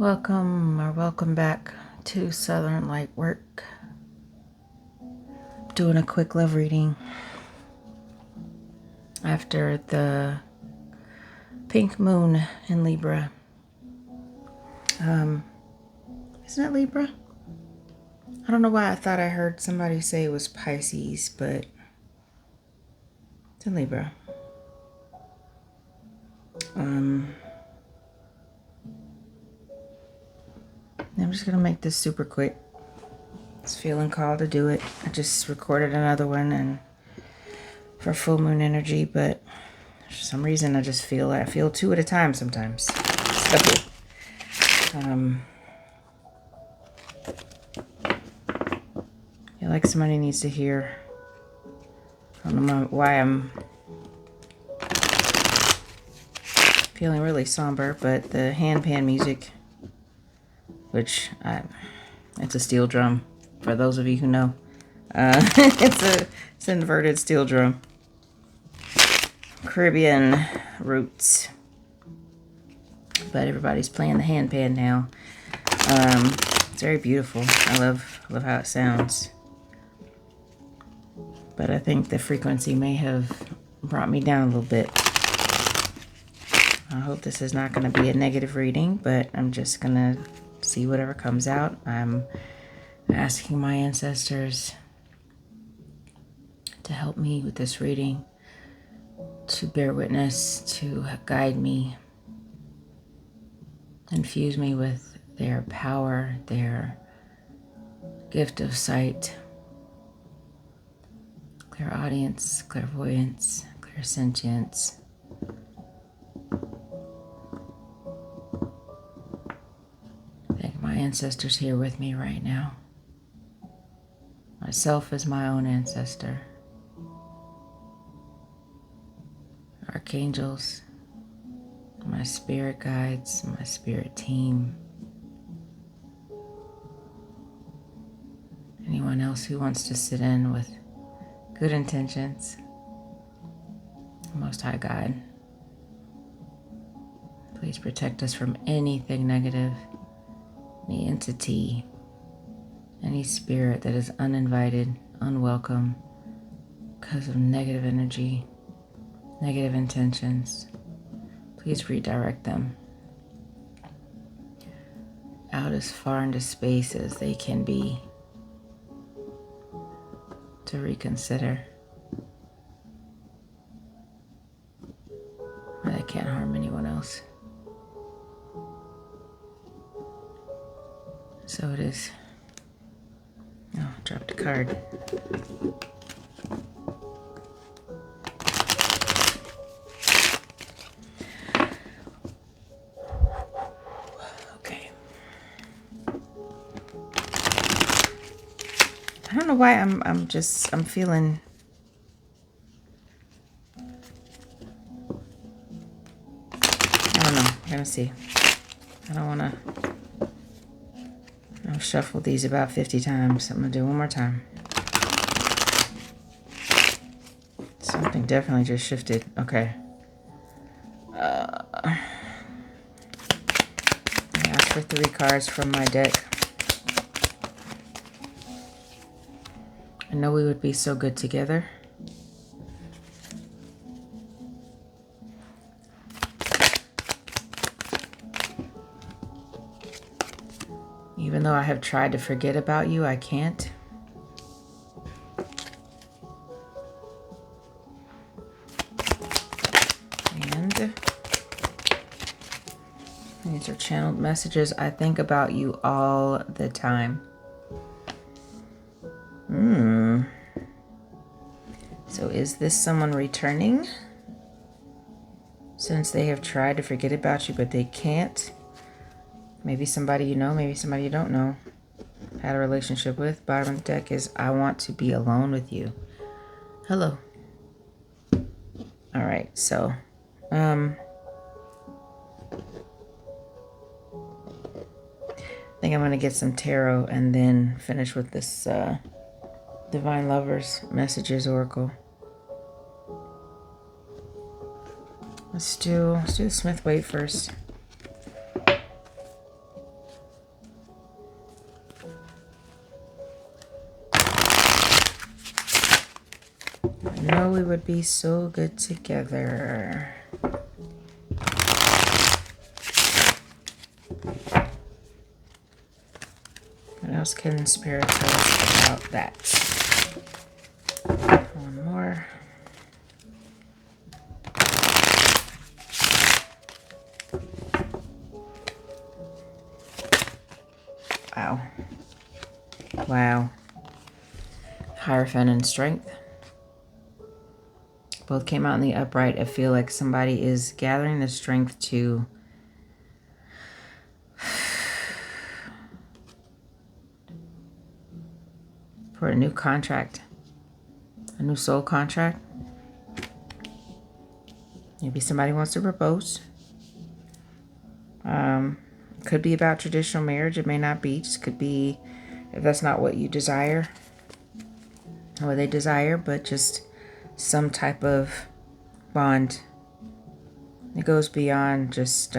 Welcome back to Southern Light Work. Doing a quick love reading after the pink moon in Libra. Isn't it Libra? I don't know why I thought I heard somebody say it was Pisces, but it's in Libra. I'm just gonna make this super quick. It's feeling called to do it. I just recorded another one and for full moon energy, but for some reason I just feel I feel two at a time sometimes. So, I feel like somebody needs to hear. I don't know why I'm feeling really somber, but the handpan music, which it's a steel drum. For those of you who know, it's an inverted steel drum. Caribbean roots, but everybody's playing the handpan now. It's very beautiful. I love how it sounds. But I think the frequency may have brought me down a little bit. I hope this is not going to be a negative reading, but I'm just going to see whatever comes out. I'm asking my ancestors to help me with this reading, to bear witness, to guide me, infuse me with their power, their gift of sight, clairaudience, clairvoyance, clairsentience. Thank my ancestors here with me right now. Myself as my own ancestor. Archangels, my spirit guides, my spirit team. Anyone else who wants to sit in with good intentions. Most High God, please protect us from anything negative, any entity, any spirit that is uninvited, unwelcome, because of negative energy, negative intentions. Please redirect them out as far into space as they can be, to reconsider. Where they can't harm anyone else. So it is. Oh, dropped a card. Okay. I don't know why I'm feeling I don't know. We're gonna see. I don't wanna I've shuffled these about 50 times. I'm gonna do one more time. Something definitely just shifted. Okay. I asked for 3 cards from my deck. I know we would be so good together. Even though I have tried to forget about you, I can't. And these are channeled messages. I think about you all the time. So is this someone returning? Since they have tried to forget about you, but they can't. Maybe somebody you know, maybe somebody you don't know. Had a relationship with. Bottom of the deck is, I want to be alone with you. Hello. All right, so, I think I'm going to get some tarot and then finish with this Divine Lovers Messages Oracle. Let's do Smith Waite first. know we would be so good together. What else can Spirit tell us about that? One more. Wow. Wow. Hierophant and Strength. Both came out in the upright. I feel like somebody is gathering the strength to for a new contract. A new soul contract. Maybe somebody wants to propose. Could be about traditional marriage. It may not be. Just could be if that's not what you desire. Or what they desire, but just some type of bond. It goes beyond just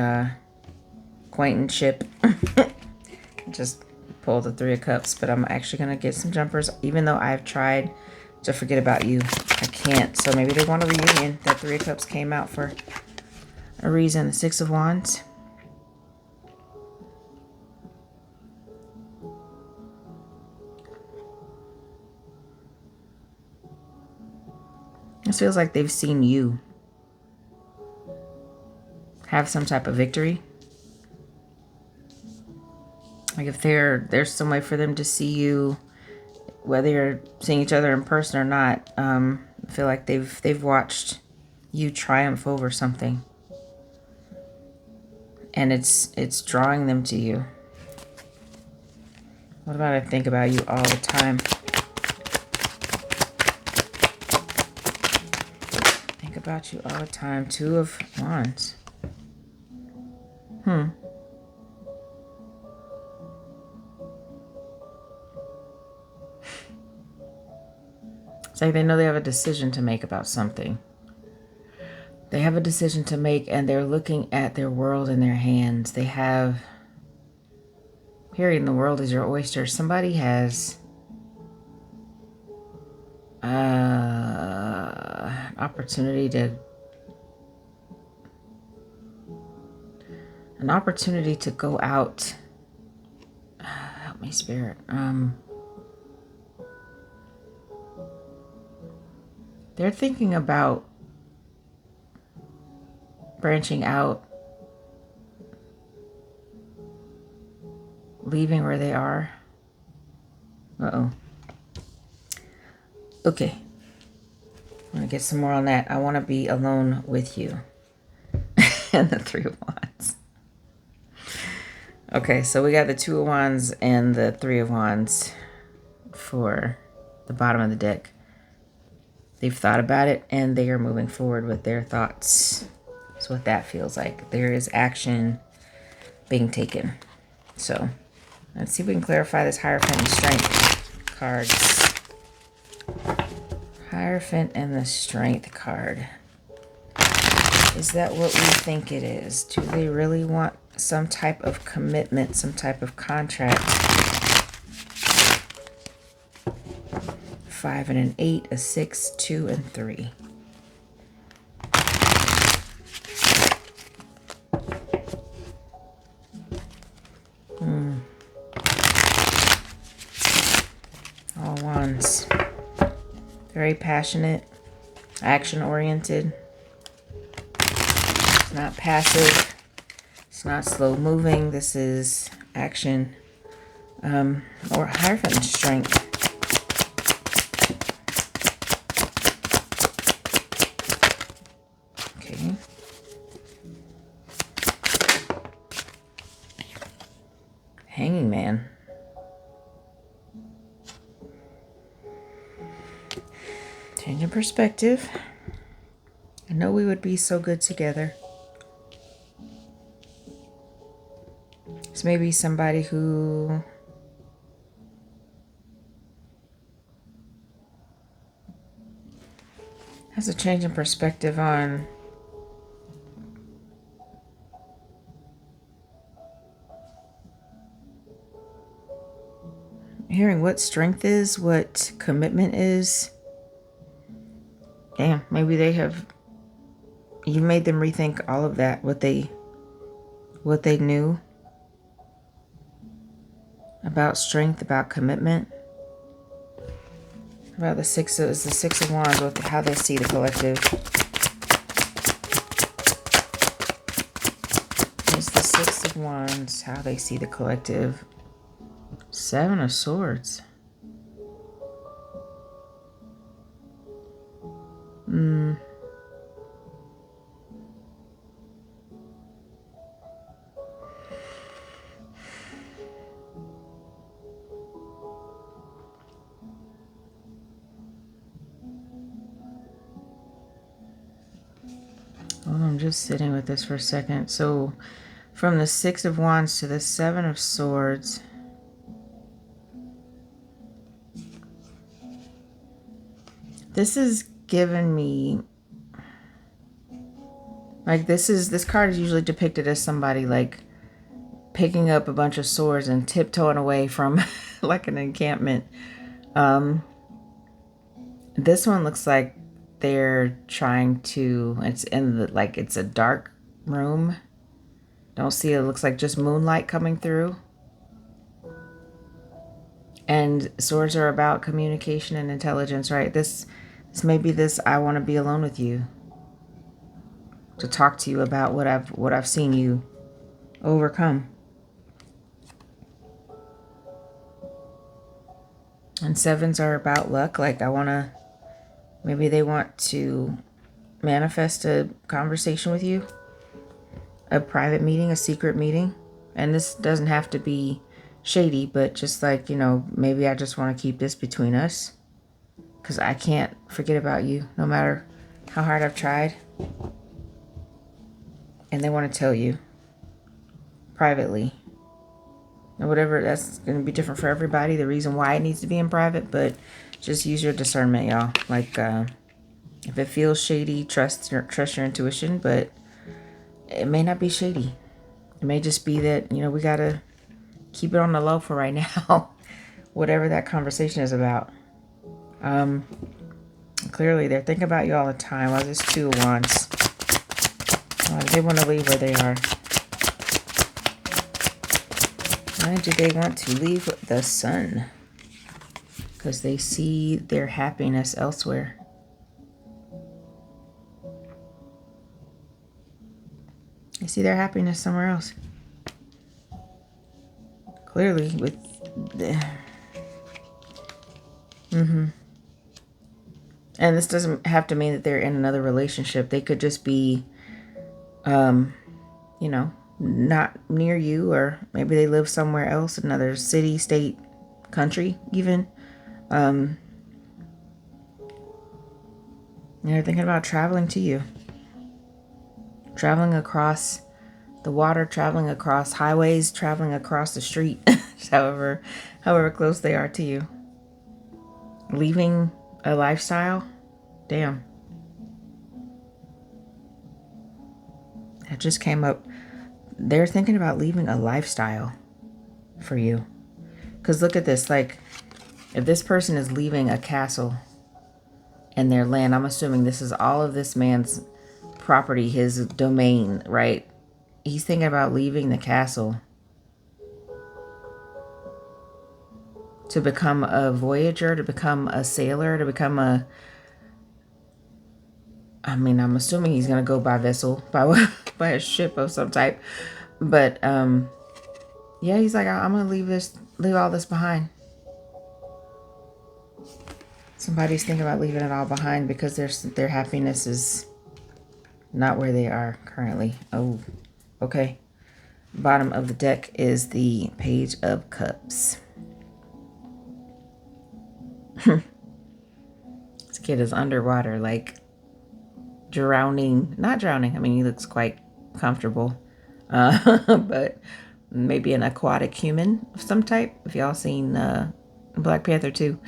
acquaintanceship. Just pull the Three of Cups, but I'm actually going to get some jumpers. Even though I've tried to forget about you, I can't. So maybe they want a reunion. That Three of Cups came out for a reason. The Six of Wands. This feels like they've seen you have some type of victory. Like if there's some way for them to see you, whether you're seeing each other in person or not. I feel like they've watched you triumph over something, and it's drawing them to you. What about I think about you all the time? Think about you all the time. Two of Wands. It's like they know they have a decision to make about something. They have a decision to make, and they're looking at their world in their hands. They have, period, the world is your oyster. Somebody has an opportunity to go out. Help me, Spirit. They're thinking about branching out, leaving where they are. Uh-oh. Okay. I'm going to get some more on that. I want to be alone with you. And the Three of Wands. Okay, so we got the Two of Wands and the Three of Wands for the bottom of the deck. They've thought about it, and they are moving forward with their thoughts. That's what that feels like. There is action being taken. So, let's see if we can clarify this Hierophant and Strength cards. Hierophant and the Strength card. Is that what we think it is? Do they really want some type of commitment, some type of contract? 5 and an 8, a 6, 2 and 3. All Wands. Very passionate, action-oriented. It's not passive. It's not slow-moving. This is action. Or Hierophant and Strength. Okay. Hanging Man. Changing perspective. I know we would be so good together. This may be somebody who has a change in perspective on hearing what strength is, what commitment is. Damn, maybe you made them rethink all of that, what they knew about strength, about commitment, about the Six of Wands, with how they see the collective. It's the Six of Wands, how they see the collective. Seven of Swords. Oh, I'm just sitting with this for a second. So from the Six of Wands to the Seven of Swords. This is giving me, like, this card is usually depicted as somebody like picking up a bunch of swords and tiptoeing away from like an encampment. This one looks like they're trying to, it's in the, like, it's a dark room. Don't see it. It looks like just moonlight coming through. And swords are about communication and intelligence, right? This may be this, I want to be alone with you, to talk to you about what I've seen you overcome. And sevens are about luck. Like, maybe they want to manifest a conversation with you, a private meeting, a secret meeting. And this doesn't have to be shady, but just like, maybe I just want to keep this between us, because I can't forget about you no matter how hard I've tried. And they want to tell you privately. And whatever, that's going to be different for everybody, the reason why it needs to be in private, but just use your discernment, y'all. Like, if it feels shady, trust your intuition, but it may not be shady. It may just be that, we got to keep it on the low for right now. Whatever that conversation is about. Clearly, they're thinking about you all the time. Well, this Two of Wands. They want to leave where they are. Why do they want to leave the Sun? Because they see their happiness elsewhere. They see their happiness somewhere else. Clearly, with the... And this doesn't have to mean that they're in another relationship. They could just be, not near you, or maybe they live somewhere else, another city, state, country, even. They're thinking about traveling to you. Traveling across the water, traveling across highways, traveling across the street, however close they are to you. Leaving a lifestyle? Damn. That just came up. They're thinking about leaving a lifestyle for you. Because look at this. Like, if this person is leaving a castle and their land, I'm assuming this is all of this man's property, his domain, right? He's thinking about leaving the castle to become a voyager, to become a sailor, to become I'm assuming he's going to go by vessel, by a ship of some type. But, yeah, he's like, I'm going to leave all this behind. Somebody's thinking about leaving it all behind because their happiness is not where they are currently. Oh, okay. Bottom of the deck is the Page of Cups. This kid is underwater, like drowning. Not drowning. I mean, he looks quite comfortable. But maybe an aquatic human of some type. If y'all seen Black Panther 2.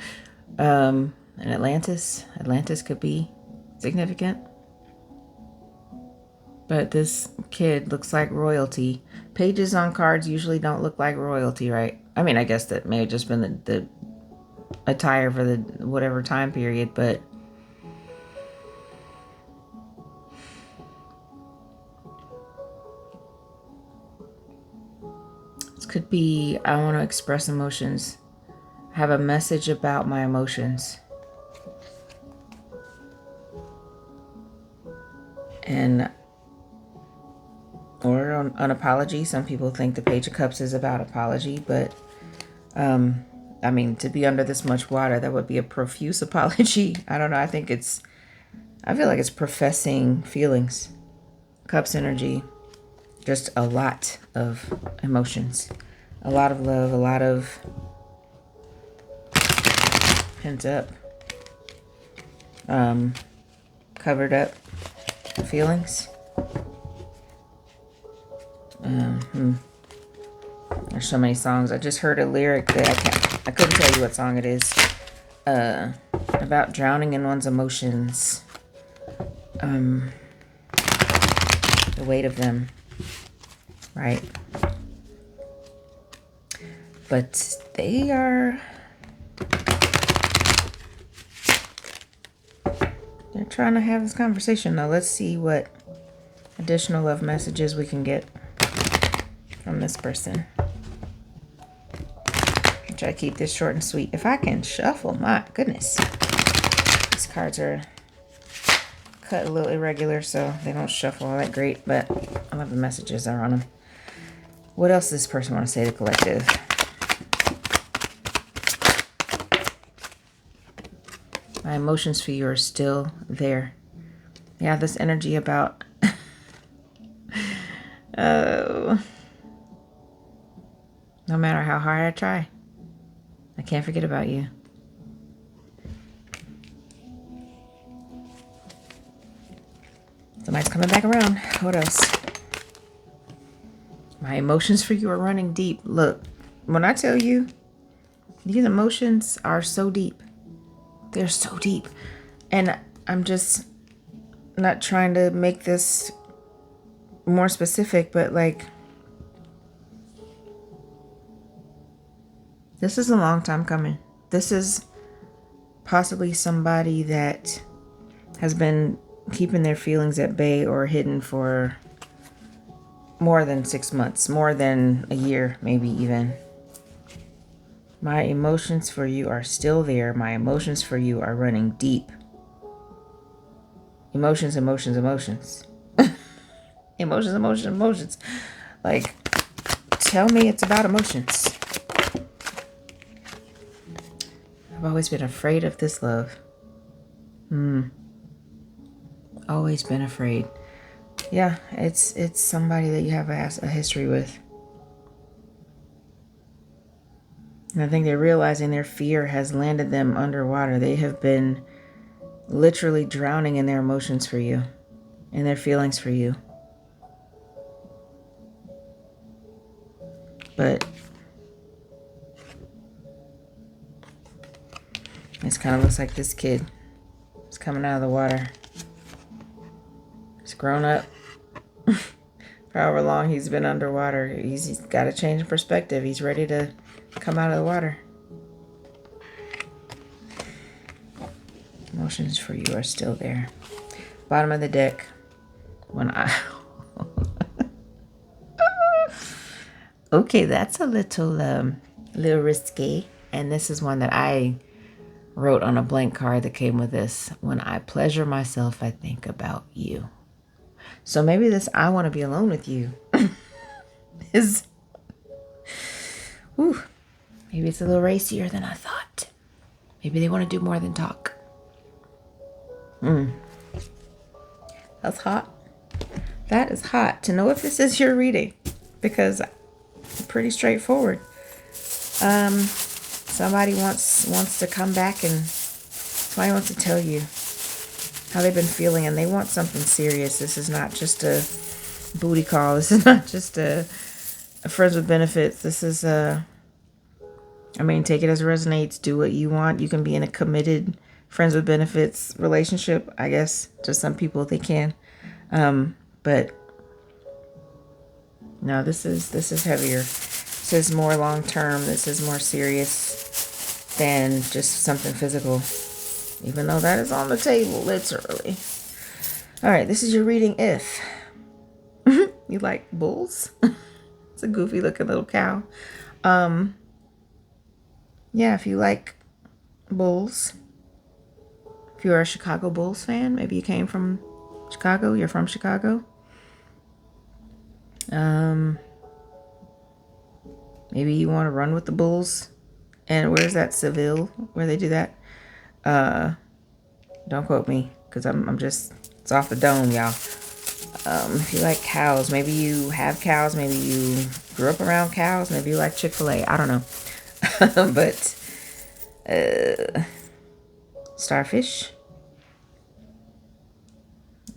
And Atlantis. Atlantis could be significant. But this kid looks like royalty. Pages on cards usually don't look like royalty, right? I mean, I guess that may have just been the attire for the whatever time period, but could be, I want to express emotions. I have a message about my emotions. And, or an apology. Some people think the Page of Cups is about apology, but, I mean, to be under this much water, that would be a profuse apology. I don't know. I feel like it's professing feelings. Cups energy. Just a lot of emotions. A lot of love. A lot of pent up. Covered up feelings. There's so many songs. I just heard a lyric that I couldn't tell you what song it is. About drowning in one's emotions. The weight of them. Right. But they're trying to have this conversation though. Let's see what additional love messages we can get from this person. I'll try to keep this short and sweet. If I can shuffle, my goodness. These cards are cut a little irregular, so they don't shuffle all that great, but I love the messages that are on them. What else does this person want to say to the collective? My emotions for you are still there. Yeah, this energy about no matter how hard I try, I can't forget about you. Somebody's coming back around. What else? My emotions for you are running deep. Look, when I tell you, these emotions are so deep. They're so deep. And I'm just not trying to make this more specific, but like, this is a long time coming. This is possibly somebody that has been keeping their feelings at bay or hidden for more than 6 months, more than a year, maybe even. My emotions for you are still there. My emotions for you are running deep. Emotions, emotions, emotions. Emotions, emotions, emotions. Like, tell me it's about emotions. I've always been afraid of this love. Always been afraid. Yeah, it's somebody that you have a history with. And I think they're realizing their fear has landed them underwater. They have been literally drowning in their emotions for you, in their feelings for you. But it kind of looks like this kid is coming out of the water. He's grown up. For however long he's been underwater, he's got a change in perspective. He's ready to come out of the water. Emotions for you are still there. Bottom of the deck. When I... Okay, that's a little risky. And this is one that I wrote on a blank card that came with this. When I pleasure myself, I think about you. So maybe this I want to be alone with you is... Whew, maybe it's a little racier than I thought. Maybe they want to do more than talk. That's hot. That is hot. To know if this is your reading, because it's pretty straightforward. Somebody wants to come back and somebody wants to tell you how they've been feeling, and they want something serious. This is not just a booty call. This is not just a friends with benefits. This is I mean, take it as it resonates. Do what you want. You can be in a committed friends with benefits relationship. I guess to some people they can, but no, this is heavier. This is more long term. This is more serious than just something physical, even though that is on the table literally. All right, this is your reading if you like bulls. It's a goofy looking little cow. Yeah, if you like bulls, if you're a Chicago Bulls fan, maybe you came from Chicago, you're from Chicago. Maybe you want to run with the Bulls. And where's that Seville where they do that? Don't quote me, because I'm just, it's off the dome, y'all. If you like cows, maybe you have cows, maybe you grew up around cows, maybe you like Chick-fil-A, I don't know. But starfish.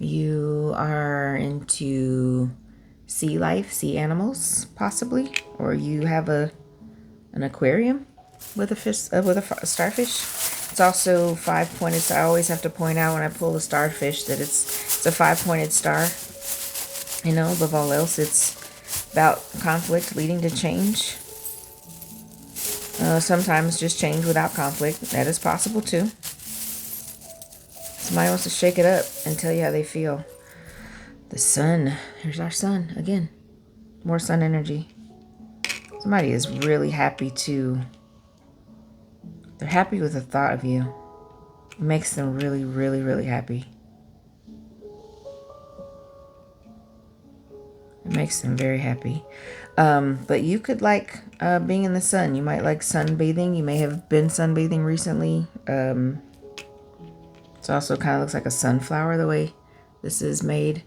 You are into sea life, sea animals, possibly, or you have an aquarium with a starfish. It's also 5-pointed. So I always have to point out when I pull a starfish that it's a 5-pointed star. You know, above all else, it's about conflict leading to change. Sometimes just change without conflict. That is possible too. Somebody wants to shake it up and tell you how they feel. The sun. Here's our sun again. More sun energy. Somebody is really happy to... They're happy with the thought of you. It makes them really, really, really happy. It makes them very happy. But you could like being in the sun. You might like sunbathing. You may have been sunbathing recently. It also kind of looks like a sunflower the way this is made.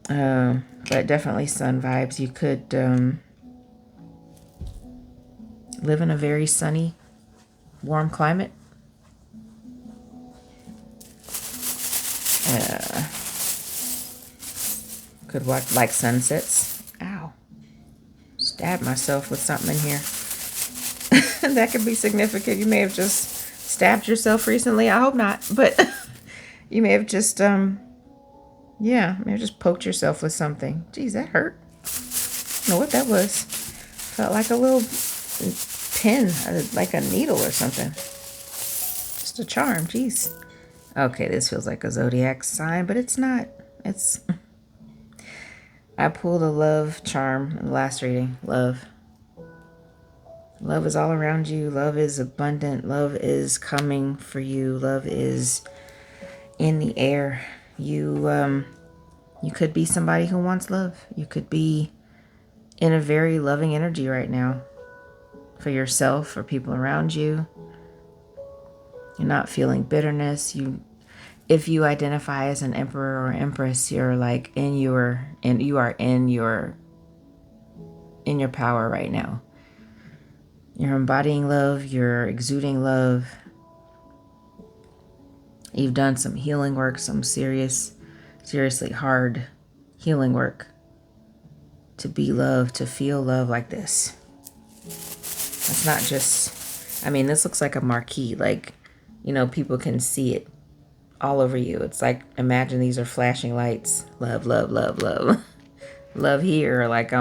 But definitely sun vibes. You could live in a very sunny, warm climate. Could watch like sunsets. Ow. Stabbed myself with something in here. That could be significant. You may have just stabbed yourself recently. I hope not. But you may have just, yeah, may have just poked yourself with something. Geez, that hurt. I don't know what that was. Felt like a little pin, like a needle or something. Just a charm. Jeez. Okay, this feels like a zodiac sign, but it's not. It's... I pulled a love charm in the last reading. Love. Love is all around you. Love is abundant. Love is coming for you. Love is in the air. You could be somebody who wants love. You could be in a very loving energy right now. For yourself, for people around you. You're not feeling bitterness. If you identify as an emperor or empress, you're like you are in your power right now. You're embodying love, you're exuding love. You've done some healing work, some seriously hard healing work to be love, to feel love like this. It's not just, I mean, this looks like a marquee, like, you know, people can see it all over you. It's like, imagine these are flashing lights. Love, love, love, love. Love here. Like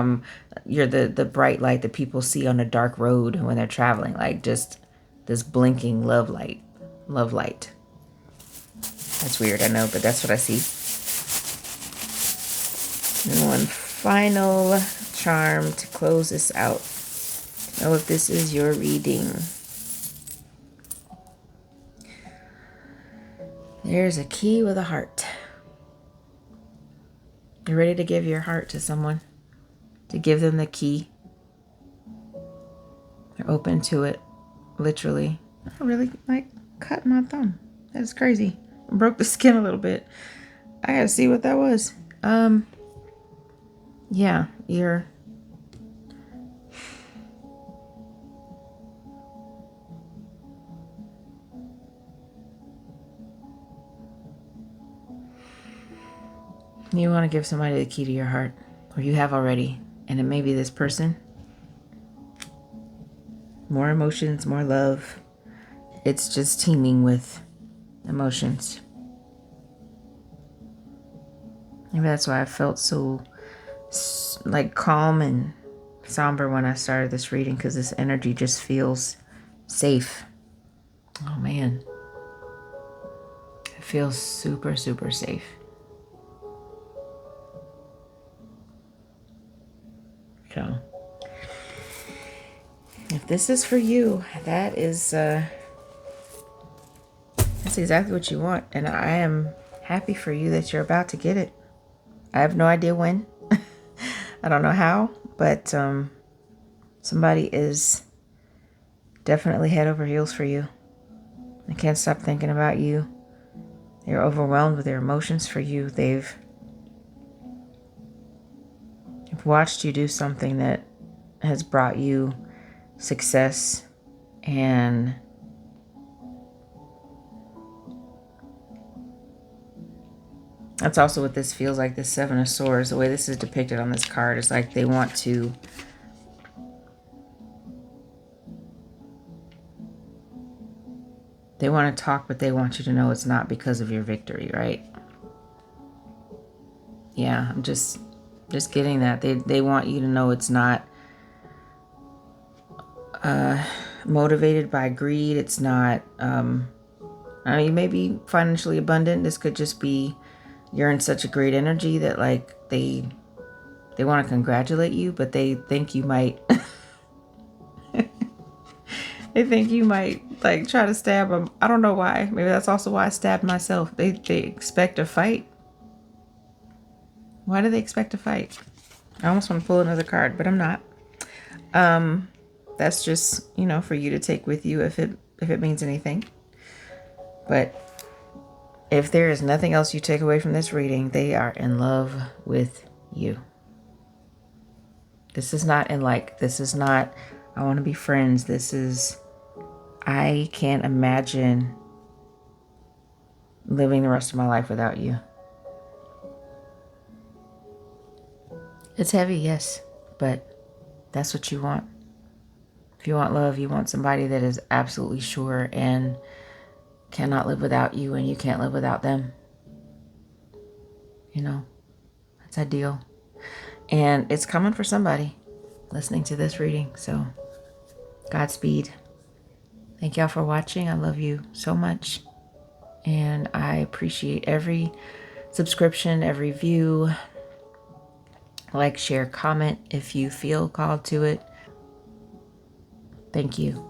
you're the bright light that people see on a dark road when they're traveling. Like just this blinking love light. Love light. That's weird, I know, but that's what I see. And one final charm to close this out. Know if this is your reading. There's a key with a heart. You're ready to give your heart to someone. To give them the key. You're open to it. Literally. I really like cut my thumb. That's crazy. I broke the skin a little bit. I gotta see what that was. Yeah, you're... You want to give somebody the key to your heart, or you have already, and it may be this person. More emotions, more love. It's just teeming with emotions. Maybe that's why I felt so like calm and somber when I started this reading, because this energy just feels safe. Oh man. It feels super, super safe. So if this is for you, that is that's exactly what you want. And I am happy for you that you're about to get it. I have no idea when. I don't know how, but somebody is definitely head over heels for you. They can't stop thinking about you. They're overwhelmed with their emotions for you. They've watched you do something that has brought you success, and that's also what this feels like. The Seven of Swords, the way this is depicted on this card, is like they want to talk, but they want you to know it's not because of your victory, right? Yeah, I'm just getting that. They want you to know it's not motivated by greed. It's not, I mean, you may be financially abundant. This could just be you're in such a great energy that like they want to congratulate you, but they think you might they think you might like try to stab them. I don't know why. Maybe that's also why I stabbed myself. They expect a fight. Why do they expect a fight? I almost want to pull another card, but I'm not. That's just, you know, for you to take with you if it means anything. But if there is nothing else you take away from this reading, they are in love with you. This is not this is not, I want to be friends. This is, I can't imagine living the rest of my life without you. It's heavy, yes, but that's what you want. If you want love, you want somebody that is absolutely sure and cannot live without you, and you can't live without them. You know, that's ideal. And it's coming for somebody listening to this reading. So Godspeed. Thank y'all for watching. I love you so much. And I appreciate every subscription, every view. Like, share, comment if you feel called to it. Thank you.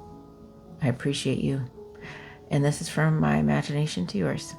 I appreciate you. And this is from my imagination to yours.